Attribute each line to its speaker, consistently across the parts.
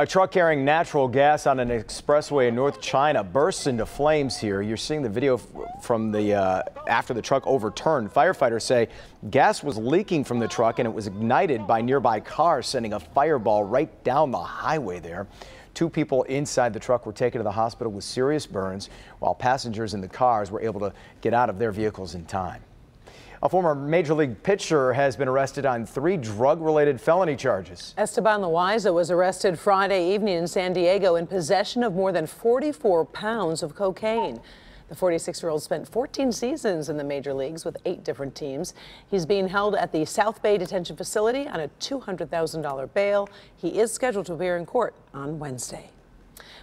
Speaker 1: A truck carrying natural gas on an expressway in North China bursts into flames here. You're seeing the video from the after the truck overturned. Firefighters say gas was leaking from the truck and it was ignited by nearby cars, sending a fireball right down the highway there. 2 people inside the truck were taken to the hospital with serious burns, while passengers in the cars were able to get out of their vehicles in time. A former Major League pitcher has been arrested on 3 drug-related felony charges.
Speaker 2: Esteban Loaiza was arrested Friday evening in San Diego in possession of more than 44 pounds of cocaine. The 46-year-old spent 14 seasons in the major leagues with 8 different teams. He's being held at the South Bay Detention Facility on a $200,000 bail. He is scheduled to appear in court on Wednesday.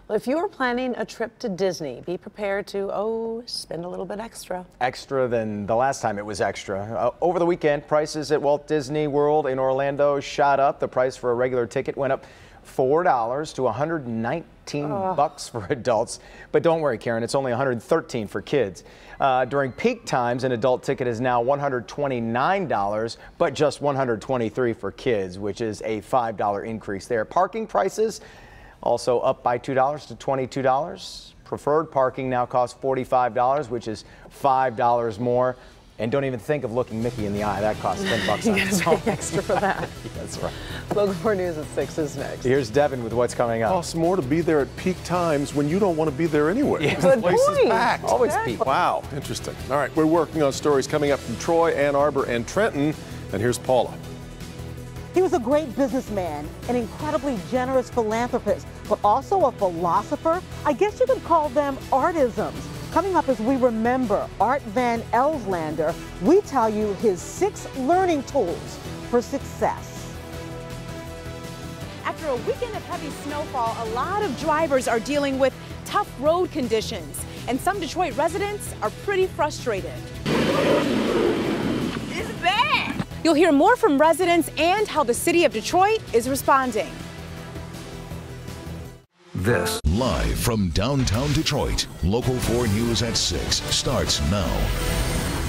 Speaker 2: Well, if you are planning a trip to Disney, be prepared to, spend a little bit extra. Extra than the last time it was extra. Over the weekend, prices at Walt Disney World in Orlando shot up. The price for a regular ticket went up $4 to $119 for adults. But don't worry, Karen, it's only $113 for kids. During peak times, an adult ticket is now $129, but just $123 for kids, which is a $5 increase there. Parking prices also up by $2 to $22. Preferred parking now costs $45, which is $5 more. And don't even think of looking Mickey in the eye. That costs $10 on its own. Extra for that. That's right. Local 4 News at 6 is next. Here's Devin with what's coming up.
Speaker 3: Costs more to be there at peak times when you don't want to be there anyway.
Speaker 1: Yeah.
Speaker 3: The place is packed.
Speaker 1: Always peak.
Speaker 3: Wow, interesting. All right, we're working on stories coming up from Troy, Ann Arbor, and Trenton. And here's Paula.
Speaker 4: He was a great businessman, an incredibly generous philanthropist, but also a philosopher. I guess you could call them artisms. Coming up as we remember Art Van Elslander, we tell you his 6 learning tools for success.
Speaker 5: After a weekend of heavy snowfall, a lot of drivers are dealing with tough road conditions, and some Detroit residents are pretty frustrated. It's bad. You'll hear more from residents and how the city of Detroit is responding.
Speaker 6: This live from downtown Detroit, Local 4 News at 6 starts now.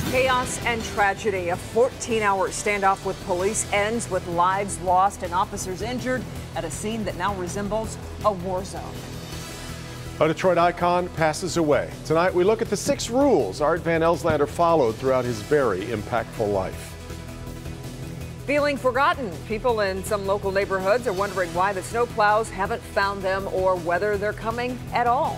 Speaker 7: Chaos and tragedy. A 14-hour standoff with police ends with lives lost and officers injured at a scene that now resembles a war zone.
Speaker 3: A Detroit icon passes away. Tonight we look at the 6 rules Art Van Elslander followed throughout his very impactful life.
Speaker 7: Feeling forgotten. People in some local neighborhoods are wondering why the snowplows haven't found them or whether they're coming at all.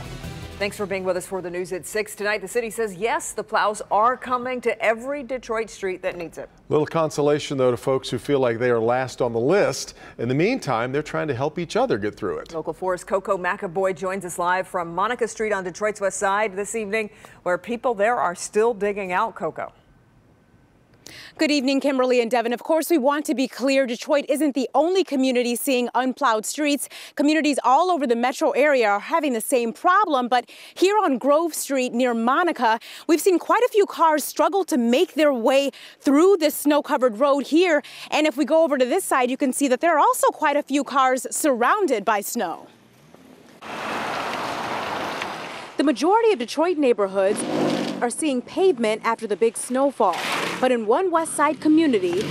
Speaker 7: Thanks for being with us for the news at 6 tonight. The city says yes, the plows are coming to every Detroit street that needs it.
Speaker 3: Little consolation, though, to folks who feel like they are last on the list. In the meantime, they're trying to help each other get through it.
Speaker 7: Local 4's Coco McAvoy joins us live from Monica Street on Detroit's west side this evening, where people there are still digging out. Coco.
Speaker 5: Good evening, Kimberly and Devin. Of course, we want to be clear. Detroit isn't the only community seeing unplowed streets. Communities all over the metro area are having the same problem. But here on Grove Street near Monica, we've seen quite a few cars struggle to make their way through this snow-covered road here. And if we go over to this side, you can see that there are also quite a few cars surrounded by snow. The majority of Detroit neighborhoods are seeing pavement after the big snowfall. But in one West Side community,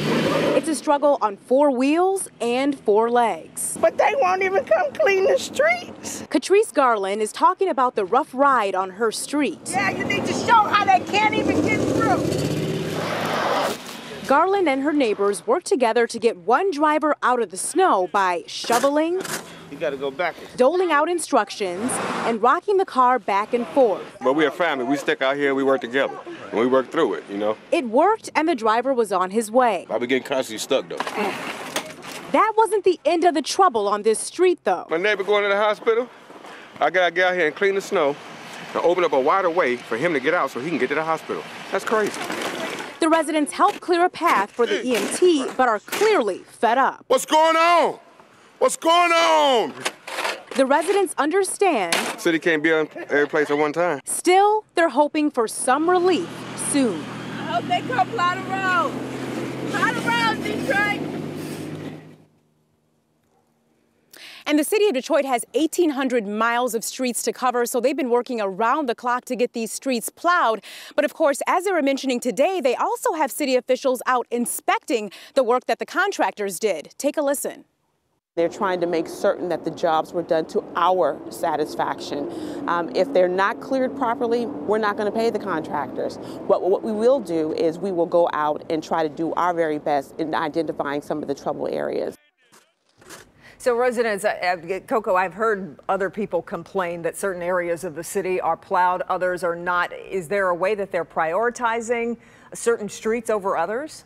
Speaker 5: it's a struggle on 4 wheels and 4 legs.
Speaker 8: But they won't even come clean the streets.
Speaker 5: Catrice Garland is talking about the rough ride on her street.
Speaker 8: Yeah, you need to show how they can't even get through.
Speaker 5: Garland and her neighbors work together to get one driver out of the snow by shoveling,
Speaker 9: you gotta go back,
Speaker 5: doling out instructions, and rocking the car back and forth.
Speaker 9: But we're a family. We stick out here, we work together. And we work through it, you know.
Speaker 5: It worked, and the driver was on his way.
Speaker 9: I be getting constantly stuck, though.
Speaker 5: That wasn't the end of the trouble on this street, though.
Speaker 9: My neighbor going to the hospital, I gotta get out here and clean the snow and open up a wider way for him to get out so he can get to the hospital. That's crazy.
Speaker 5: The residents helped clear a path for the EMT, but are clearly fed up.
Speaker 9: What's going on? What's going on?
Speaker 5: The residents understand.
Speaker 9: City can't be in every place at one time.
Speaker 5: Still, they're hoping for some relief soon.
Speaker 8: I hope they come plow the road. Plow the road, Detroit.
Speaker 5: And the city of Detroit has 1,800 miles of streets to cover, so they've been working around the clock to get these streets plowed. But of course, as they were mentioning today, they also have city officials out inspecting the work that the contractors did. Take a listen.
Speaker 10: They're trying to make certain that the jobs were done to our satisfaction. If they're not cleared properly, we're not going to pay the contractors. But what we will do is we will go out and try to do our very best in identifying some of the trouble areas.
Speaker 7: So residents, Coco, I've heard other people complain that certain areas of the city are plowed, others are not. Is there a way that they're prioritizing certain streets over others?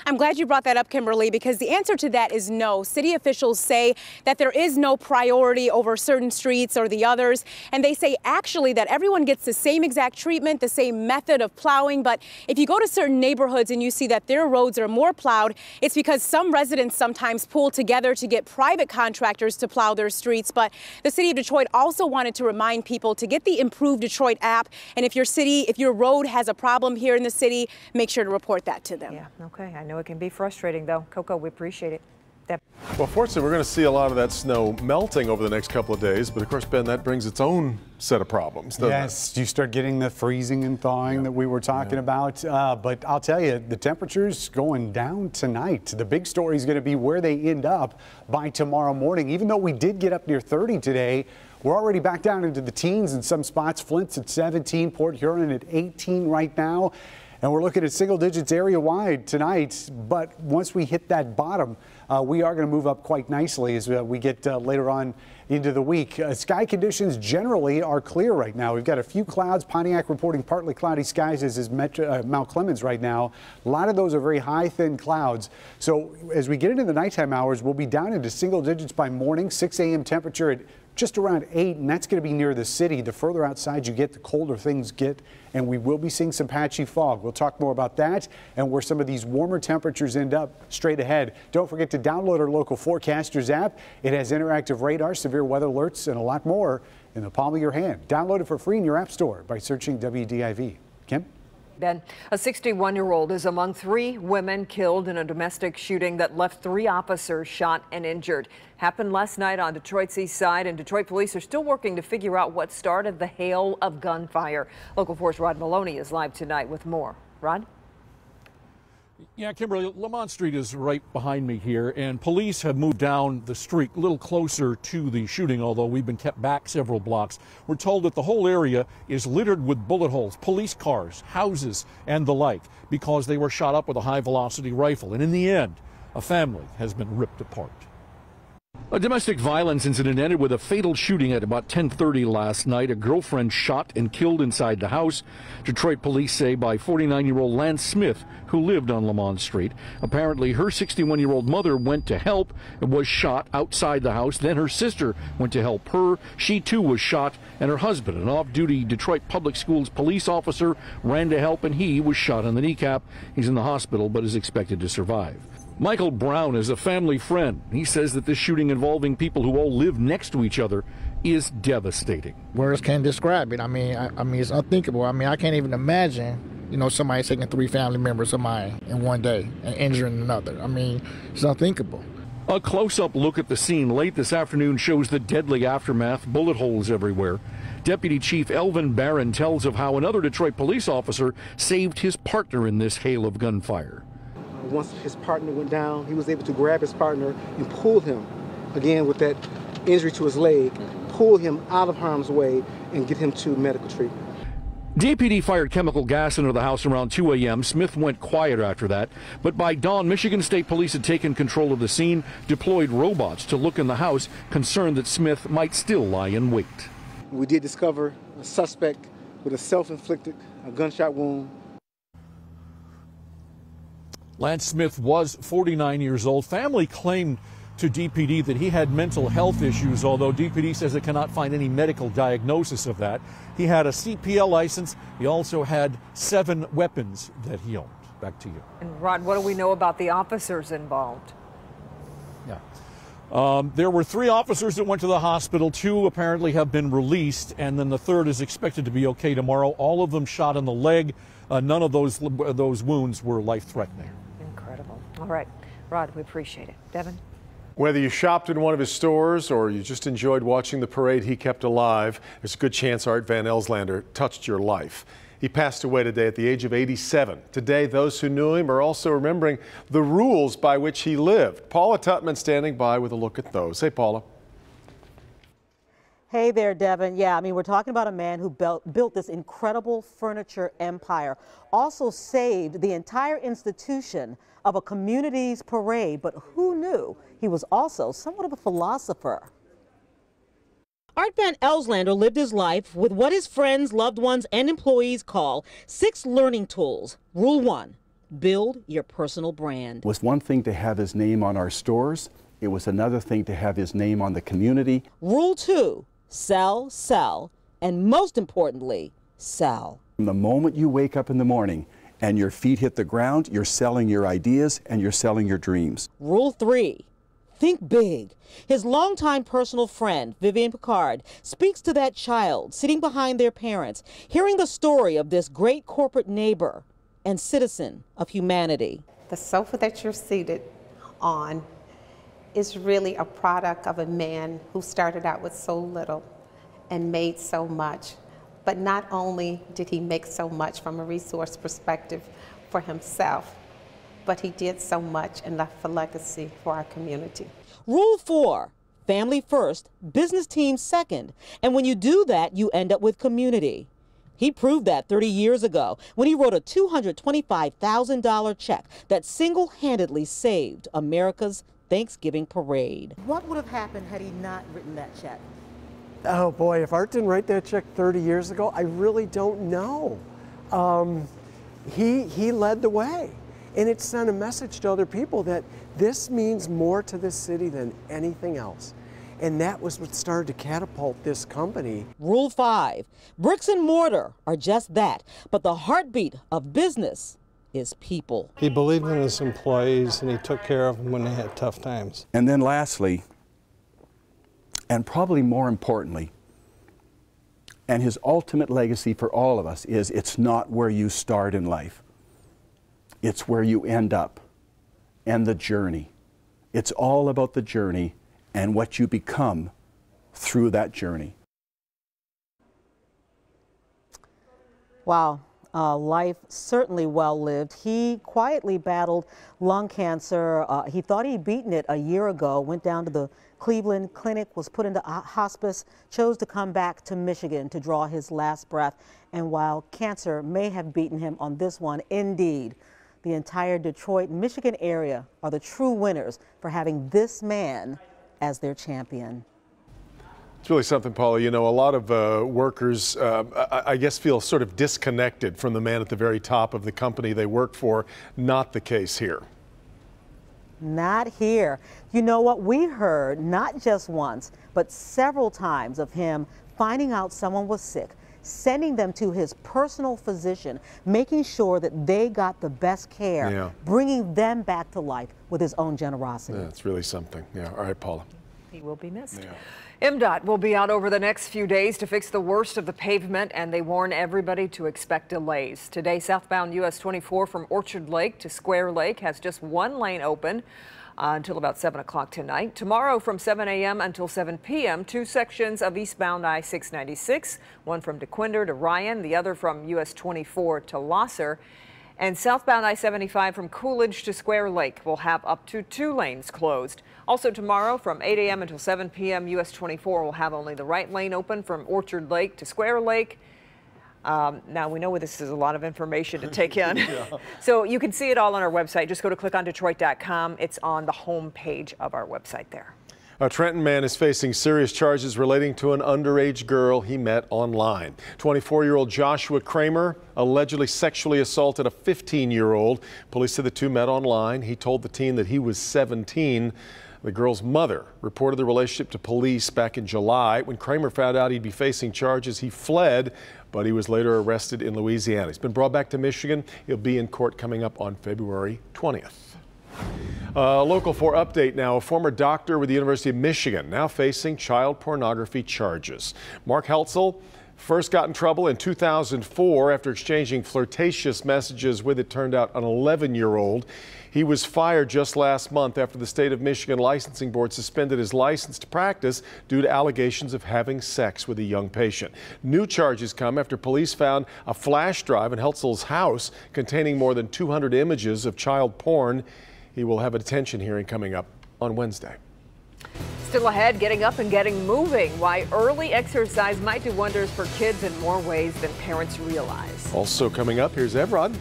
Speaker 5: I'm glad you brought that up, Kimberly, because the answer to that is no. City officials say that there is no priority over certain streets or the others. And they say actually that everyone gets the same exact treatment, the same method of plowing. But if you go to certain neighborhoods and you see that their roads are more plowed, it's because some residents sometimes pool together to get private contractors to plow their streets. But the city of Detroit also wanted to remind people to get the Improve Detroit app. And if your road has a problem here in the city, make sure to report that to them.
Speaker 7: Yeah, okay. I know it can be frustrating, though. Coco, we appreciate it.
Speaker 3: Well, fortunately, we're going to see a lot of that snow melting over the next couple of days. But, of course, Ben, that brings its own set of problems, doesn't it?
Speaker 11: Yes, you start getting the freezing and thawing that we were talking about. But I'll tell you, the temperature's going down tonight. The big story is going to be where they end up by tomorrow morning. Even though we did get up near 30 today, we're already back down into the teens in some spots. Flint's at 17, Port Huron at 18 right now. And we're looking at single digits area-wide tonight. But once we hit that bottom, we are going to move up quite nicely as we get later on into the week. Sky conditions generally are clear right now. We've got a few clouds. Pontiac reporting partly cloudy skies, as is Mount Clemens right now. A lot of those are very high, thin clouds. So as we get into the nighttime hours, we'll be down into single digits by morning. 6 a.m. temperature at just around 8, and that's going to be near the city. The further outside you get, the colder things get, and we will be seeing some patchy fog. We'll talk more about that and where some of these warmer temperatures end up straight ahead. Don't forget to download our local forecasters app. It has interactive radar, severe weather alerts, and a lot more in the palm of your hand. Download it for free in your app store by searching WDIV. Kim?
Speaker 7: Ben, a 61-year-old is among 3 women killed in a domestic shooting that left 3 officers shot and injured. Happened last night on Detroit's east side, and Detroit police are still working to figure out what started the hail of gunfire. Local 4's Rod Maloney is live tonight with more. Rod?
Speaker 12: Yeah, Kimberly, Lamont Street is right behind me here, and police have moved down the street a little closer to the shooting, although we've been kept back several blocks. We're told that the whole area is littered with bullet holes, police cars, houses, and the like, because they were shot up with a high-velocity rifle. And in the end, a family has been ripped apart. A domestic violence incident ended with a fatal shooting at about 10:30 last night. A girlfriend shot and killed inside the house. Detroit police say by 49-year-old Lance Smith, who lived on Lamont Street. Apparently, her 61-year-old mother went to help and was shot outside the house. Then her sister went to help her. She, too, was shot, and her husband, an off-duty Detroit Public Schools police officer, ran to help, and he was shot in the kneecap. He's in the hospital but is expected to survive. Michael Brown is a family friend. He says that this shooting involving people who all live next to each other is devastating.
Speaker 13: Words can't describe it. I mean, it's unthinkable. I mean, I can't even imagine, somebody taking 3 family members of mine in one day and injuring another. I mean, it's unthinkable.
Speaker 12: A close-up look at the scene late this afternoon shows the deadly aftermath, bullet holes everywhere. Deputy Chief Elvin Barron tells of how another Detroit police officer saved his partner in this hail of gunfire.
Speaker 14: Once his partner went down, he was able to grab his partner and pull him, again with that injury to his leg, pull him out of harm's way and get him to medical treatment.
Speaker 12: DPD fired chemical gas into the house around 2 a.m. Smith went quiet after that, but by dawn, Michigan State Police had taken control of the scene, deployed robots to look in the house, concerned that Smith might still lie in wait.
Speaker 14: We did discover a suspect with a self-inflicted gunshot wound.
Speaker 12: Lance Smith was 49 years old. Family claimed to DPD that he had mental health issues, although DPD says it cannot find any medical diagnosis of that. He had a CPL license. He also had 7 weapons that he owned. Back to you.
Speaker 7: And Rod, what do we know about the officers involved?
Speaker 12: Yeah. There were 3 officers that went to the hospital. 2 apparently have been released, and then the 3rd is expected to be okay tomorrow. All of them shot in the leg. None of those wounds were life-threatening.
Speaker 7: Incredible. All right. Rod, we appreciate it. Devin?
Speaker 3: Whether you shopped in one of his stores or you just enjoyed watching the parade he kept alive, there's a good chance Art Van Elslander touched your life. He passed away today at the age of 87. Today, those who knew him are also remembering the rules by which he lived. Paula Tutman standing by with a look at those. Hey, Paula.
Speaker 4: Hey there, Devin. Yeah, I mean, we're talking about a man who built this incredible furniture empire, also saved the entire institution of a community's parade. But who knew he was also somewhat of a philosopher? Art Van Elslander lived his life with what his friends, loved ones, and employees call 6 learning tools. Rule 1, build your personal brand.
Speaker 15: It was one thing to have his name on our stores. It was another thing to have his name on the community.
Speaker 4: Rule 2, sell, sell, and most importantly, sell.
Speaker 15: From the moment you wake up in the morning and your feet hit the ground, you're selling your ideas and you're selling your dreams.
Speaker 4: Rule 3, think big. His longtime personal friend, Vivian Picard, speaks to that child sitting behind their parents, hearing the story of this great corporate neighbor and citizen of humanity.
Speaker 16: The sofa that you're seated on is really a product of a man who started out with so little and made so much. But not only did he make so much from a resource perspective for himself, but he did so much and left a legacy for our community.
Speaker 4: Rule 4, family first, business team second. And when you do that, you end up with community. He proved that 30 years ago when he wrote a $225,000 check that single-handedly saved America's Thanksgiving parade. What would have happened had he not written that check?
Speaker 17: Oh boy, if Art didn't write that check 30 years ago, I really don't know. He led the way, and it sent a message to other people that this means more to this city than anything else. And that was what started to catapult this company.
Speaker 4: Rule 5, bricks and mortar are just that, but the heartbeat of business is people.
Speaker 18: He believed in his employees and he took care of them when they had tough times.
Speaker 15: And then lastly, and probably more importantly, and his ultimate legacy for all of us is it's not where you start in life. It's where you end up and the journey. It's all about the journey and what you become through that journey.
Speaker 4: Wow. Life certainly well lived. He quietly battled lung cancer. He thought he'd beaten it a year ago, went down to the Cleveland Clinic, was put into hospice, chose to come back to Michigan to draw his last breath. And while cancer may have beaten him on this one, indeed, the entire Detroit, Michigan area are the true winners for having this man as their champion.
Speaker 3: It's really something, Paula. You know, a lot of workers, I guess, feel sort of disconnected from the man at the very top of the company they work for. Not the case here.
Speaker 4: Not here. You know what? We heard not just once, but several times of him finding out someone was sick, sending them to his personal physician, making sure that they got the best care, bringing them back to life with his own generosity.
Speaker 3: Yeah, it's really something. Yeah. All right, Paula.
Speaker 7: He will be missed.
Speaker 3: Yeah.
Speaker 7: MDOT will be out over the next few days to fix the worst of the pavement, and they warn everybody to expect delays. Today, southbound US 24 from Orchard Lake to Square Lake has just one lane open until about 7 o'clock tonight. Tomorrow from 7 a.m. until 7 p.m., 2 sections of eastbound I-696, one from DeQuinder to Ryan, the other from US 24 to Losser. And southbound I-75 from Coolidge to Square Lake will have up to 2 lanes closed. Also tomorrow from 8 a.m. until 7 p.m. US 24 will have only the right lane open from Orchard Lake to Square Lake. Now we know this is a lot of information to take in. So you can see it all on our website. Just go to clickondetroit.com. It's on the home page of our website there.
Speaker 3: A Trenton man is facing serious charges relating to an underage girl he met online. 24-year-old Joshua Kramer allegedly sexually assaulted a 15-year-old. Police said the two met online. He told the teen that he was 17. The girl's mother reported the relationship to police back in July. When Kramer found out he'd be facing charges, he fled, but he was later arrested in Louisiana. He's been brought back to Michigan. He'll be in court coming up on February 20th. Local 4 update now. A former doctor with the University of Michigan now facing child pornography charges. Mark Heltzel First got in trouble in 2004 after exchanging flirtatious messages with, it turned out, an 11-year-old. He was fired just last month after the state of Michigan licensing board suspended his license to practice due to allegations of having sex with a young patient. New charges come after police found a flash drive in Heltzel's house containing more than 200 images of child porn. He will have a detention hearing coming up on Wednesday.
Speaker 7: Still ahead, getting up and getting moving. Why early exercise might do wonders for kids in more ways than parents realize.
Speaker 3: Also coming up, here's Evrod.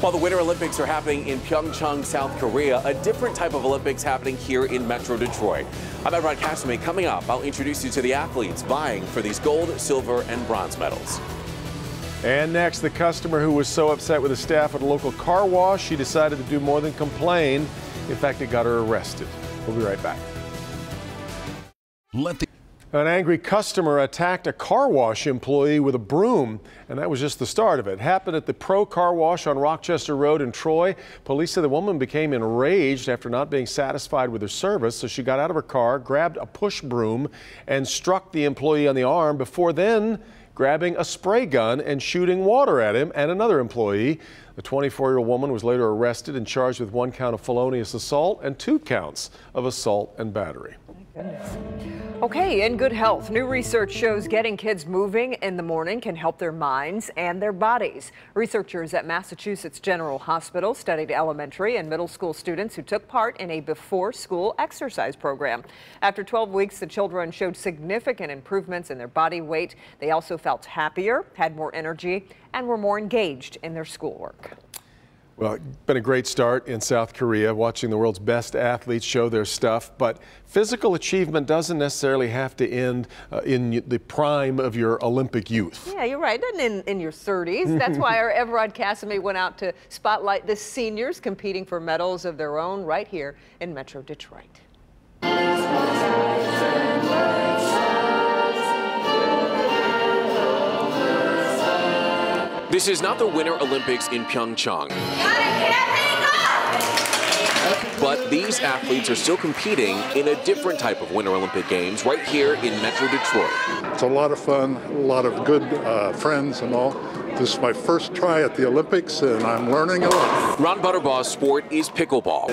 Speaker 19: While the Winter Olympics are happening in Pyeongchang, South Korea, a different type of Olympics happening here in Metro Detroit. I'm Evrod Kasame. Coming up, I'll introduce you to the athletes vying for these gold, silver, and bronze medals.
Speaker 3: And next, the customer who was so upset with the staff at a local car wash, she decided to do more than complain. In fact, it got her arrested. We'll be right back. An angry customer attacked a car wash employee with a broom, and that was just the start of it. It happened at the Pro Car Wash on Rochester Road in Troy. Police say the woman became enraged after not being satisfied with her service, so she got out of her car, grabbed a push broom, and struck the employee on the arm before then grabbing a spray gun and shooting water at him and another employee. The 24-year-old woman was later arrested and charged with 1 count of felonious assault and 2 counts of assault and battery.
Speaker 7: Okay, in good health, new research shows getting kids moving in the morning can help their minds and their bodies. Researchers at Massachusetts General Hospital studied elementary and middle school students who took part in a before-school exercise program. After 12 weeks, the children showed significant improvements in their body weight. They also felt happier, had more energy, and were more engaged in their schoolwork.
Speaker 3: Well, it's been a great start in South Korea, watching the world's best athletes show their stuff. But physical achievement doesn't necessarily have to end in the prime of your Olympic youth.
Speaker 7: Yeah, you're right. It doesn't end in your 30s. That's why our Evrod Kasame went out to spotlight the seniors competing for medals of their own right here in Metro Detroit.
Speaker 19: This is not the Winter Olympics in Pyeongchang, but these athletes are still competing in a different type of Winter Olympic Games right here in Metro Detroit.
Speaker 20: It's a lot of fun, a lot of good friends and all. This is my first try at the Olympics, and I'm learning a lot.
Speaker 19: Ron Butterbaugh's sport is pickleball,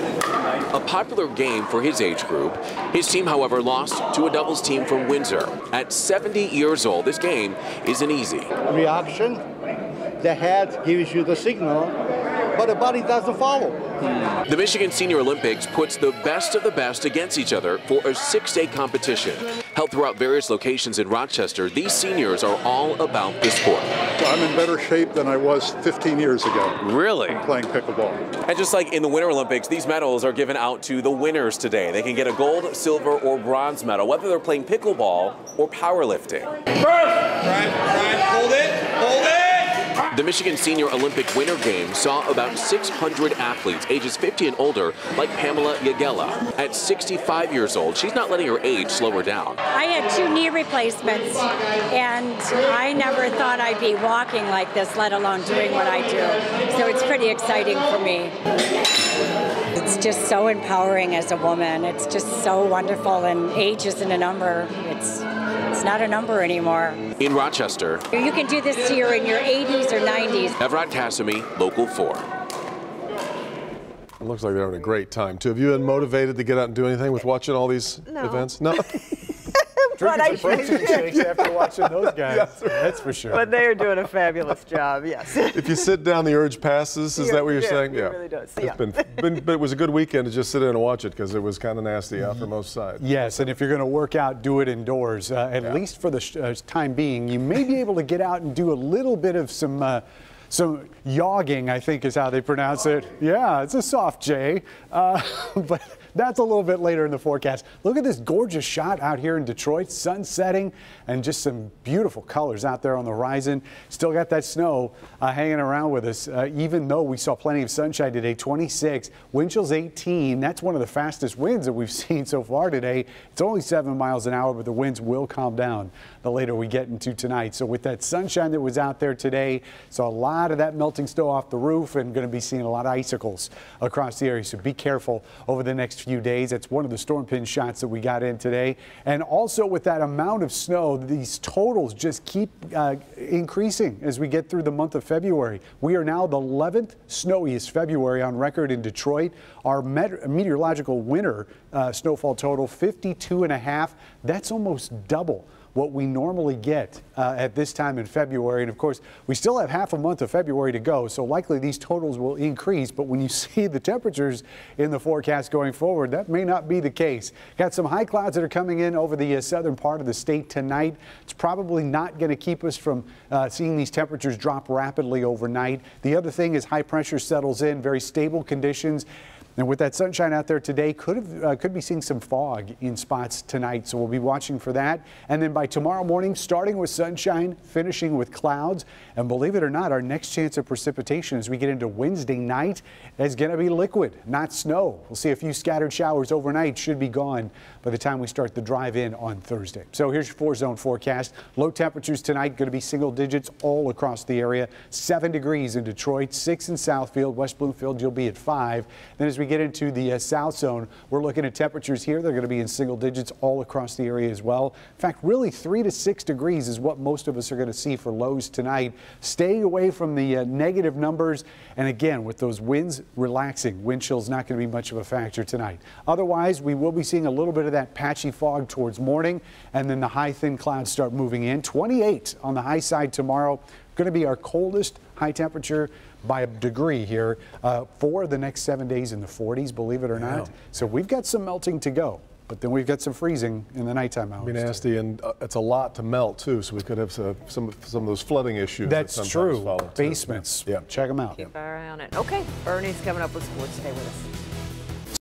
Speaker 19: a popular game for his age group. His team, however, lost to a doubles team from Windsor. At 70 years old, this game isn't easy.
Speaker 21: Reaction. The head gives you the signal, but the body doesn't follow.
Speaker 19: The Michigan Senior Olympics puts the best of the best against each other for a 6-day competition. Held throughout various locations in Rochester, these seniors are all about this sport.
Speaker 20: I'm in better shape than I was 15 years ago.
Speaker 19: Really?
Speaker 20: Playing pickleball.
Speaker 19: And just like in the Winter Olympics, these medals are given out to the winners today. They can get a gold, silver, or bronze medal, whether they're playing pickleball or powerlifting.
Speaker 22: Brian, hold it, hold it!
Speaker 19: The Michigan Senior Olympic Winter Games saw about 600 athletes ages 50 and older, like Pamela Yagella. At 65 years old, she's not letting her age slow her down.
Speaker 23: I had 2 knee replacements, and I never thought I'd be walking like this, let alone doing what I do. So it's pretty exciting for me. It's just so empowering as a woman. It's just so wonderful, and age isn't a number. It's not a number anymore.
Speaker 19: In Rochester,
Speaker 23: You can do this here in your 80s or 90s.
Speaker 19: Evrod Kasame, Local 4.
Speaker 3: It looks like they're having a great time, too. Have you been motivated to get out and do anything with watching all these events? No.
Speaker 11: Drinking some protein shakes after watching those guys. That's for sure.
Speaker 7: But they are doing a fabulous job, yes.
Speaker 3: If you sit down, the urge passes. Is that what you're saying?
Speaker 7: It really does.
Speaker 3: It's but it was a good weekend to just sit in and watch it because it was kind of nasty out for most sides.
Speaker 11: Yes, and if you're going to work out, do it indoors. At least for the time being, you may be able to get out and do a little bit of some yogging, I think is how they pronounce it. Yeah, it's a soft J, but that's a little bit later in the forecast. Look at this gorgeous shot out here in Detroit, sun setting, and just some beautiful colors out there on the horizon. Still got that snow hanging around with us, even though we saw plenty of sunshine today. 26, wind chills 18. That's one of the fastest winds that we've seen so far today. It's only 7 miles an hour, but the winds will calm down the later we get into tonight. So with that sunshine that was out there today, saw a lot of that melting snow off the roof, and going to be seeing a lot of icicles across the area. So be careful over the next next few days. That's one of the storm pin shots that we got in today. And also with that amount of snow, these totals just keep increasing as we get through the month of February. We are now the 11th snowiest February on record in Detroit. Our meteorological winter snowfall total, 52.5. That's almost double what we normally get at this time in February. And of course, we still have half a month of February to go, so likely these totals will increase. But when you see the temperatures in the forecast going forward, that may not be the case. Got some high clouds that are coming in over the southern part of the state tonight. It's probably not going to keep us from seeing these temperatures drop rapidly overnight. The other thing is high pressure settles in, very stable conditions. And with that sunshine out there today, could be seeing some fog in spots tonight, so we'll be watching for that. And then by tomorrow morning, starting with sunshine, finishing with clouds. And believe it or not, our next chance of precipitation as we get into Wednesday night is going to be liquid, not snow. We'll see a few scattered showers overnight, should be gone by the time we start the drive in on Thursday. So here's your 4-zone forecast. Low temperatures tonight going to be single digits all across the area. 7 degrees in Detroit, 6 in Southfield, West Bloomfield, you'll be at 5. Then as we get into the south zone, we're looking at temperatures here. They're going to be in single digits all across the area as well. In fact, really 3 to 6 degrees is what most of us are going to see for lows tonight. Staying away from the negative numbers. And again, with those winds relaxing, wind chill's not going to be much of a factor tonight. Otherwise, we will be seeing a little bit of that patchy fog towards morning, and then the high thin clouds start moving in. 28 on the high side tomorrow. Going to be our coldest high temperature by a degree here for the next 7 days in the 40s, believe it or not. So we've got some melting to go, but then we've got some freezing in the nighttime hours.
Speaker 3: Be nasty, and it's a lot to melt too, so we could have some of those flooding issues.
Speaker 11: That's true. Basements.
Speaker 3: Yeah.
Speaker 11: Check them out.
Speaker 7: Keep our eye on it. Okay, Bernie's coming up with sports. Stay with us.